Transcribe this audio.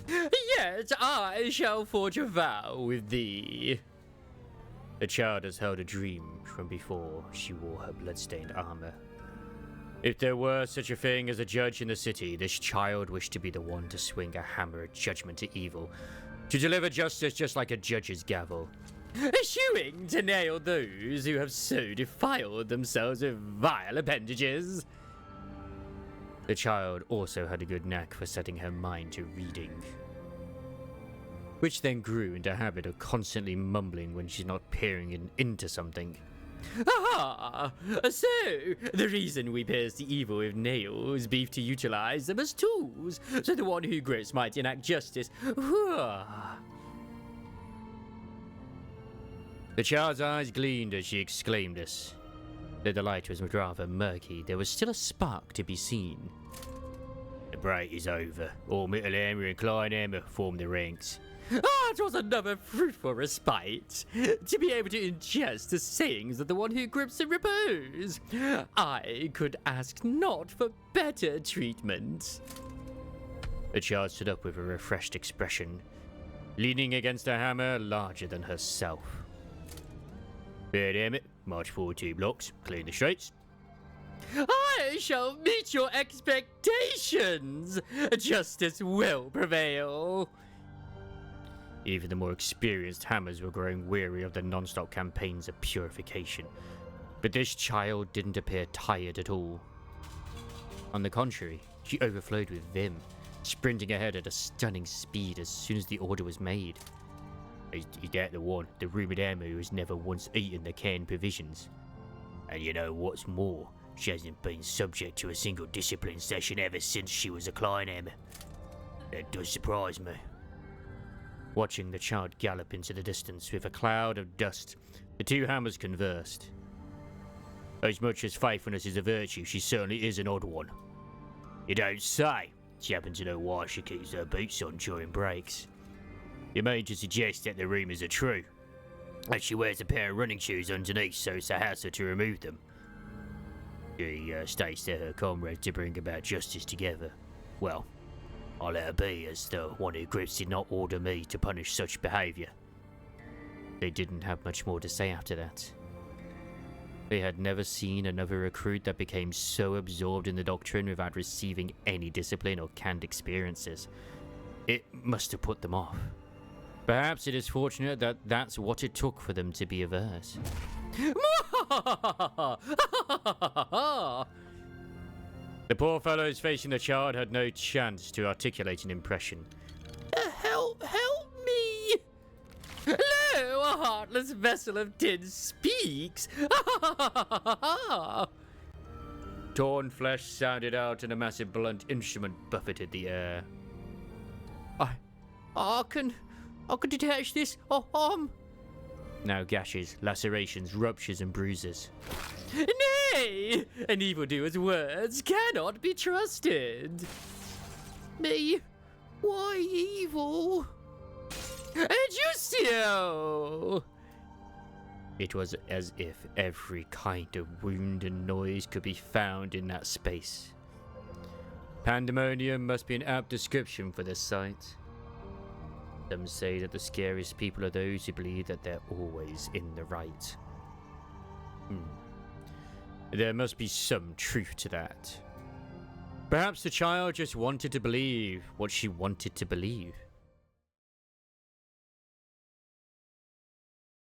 Yet I shall forge a vow with thee. The child has held a dream from before she wore her bloodstained armor. If there were such a thing as a judge in the city, this child wished to be the one to swing a hammer of judgment to evil, to deliver justice just like a judge's gavel, eschewing to nail those who have so defiled themselves with vile appendages. The child also had a good knack for setting her mind to reading, which then grew into a habit of constantly mumbling when she's not peering into something. Aha! So, the reason we pierce the evil with nails be to utilize them as tools, so the one who grips might enact justice. The child's eyes gleamed as she exclaimed this. Though the light was rather murky, there was still a spark to be seen. The break is over. All Mittelhammer and Kleinhammer form the ranks. It was another fruitful respite, to be able to ingest the sayings of the one who grips in repose. I could ask not for better treatment. The child stood up with a refreshed expression, leaning against a hammer larger than herself. Fair damn it, march forward 2 blocks, clean the streets. I shall meet your expectations. Justice will prevail. Even the more experienced hammers were growing weary of the non-stop campaigns of purification. But this child didn't appear tired at all. On the contrary, she overflowed with vim, sprinting ahead at a stunning speed as soon as the order was made. Is that the one, the rumoured hammer who has never once eaten the canned provisions? And you know what's more, she hasn't been subject to a single discipline session ever since she was a Kleinhammer. That does surprise me. Watching the child gallop into the distance with a cloud of dust, the 2 hammers conversed. As much as faithfulness is a virtue, she certainly is an odd one. You don't say. Do you happen to know why she keeps her boots on during breaks? You mean to suggest that the rumours are true? And she wears a pair of running shoes underneath, so it's a hassle to remove them. She states to her comrades to bring about justice together. Well, I'll let her be, as the one who grips did not order me to punish such behaviour. They didn't have much more to say after that. They had never seen another recruit that became so absorbed in the doctrine without receiving any discipline or canned experiences. It must have put them off. Perhaps it is fortunate that that's what it took for them to be averse. The poor fellows facing the child had no chance to articulate an impression. Help me! Hello, a heartless vessel of tin speaks! Torn flesh sounded out and a massive blunt instrument buffeted the air. I can detach this Now gashes, lacerations, ruptures and bruises. Nay! An evildoer's words cannot be trusted. Me? Why evil? Juicio! It was as if every kind of wound and noise could be found in that space. Pandemonium must be an apt description for this sight. Some say that the scariest people are those who believe that they're always in the right. There must be some truth to that. Perhaps the child just wanted to believe what she wanted to believe.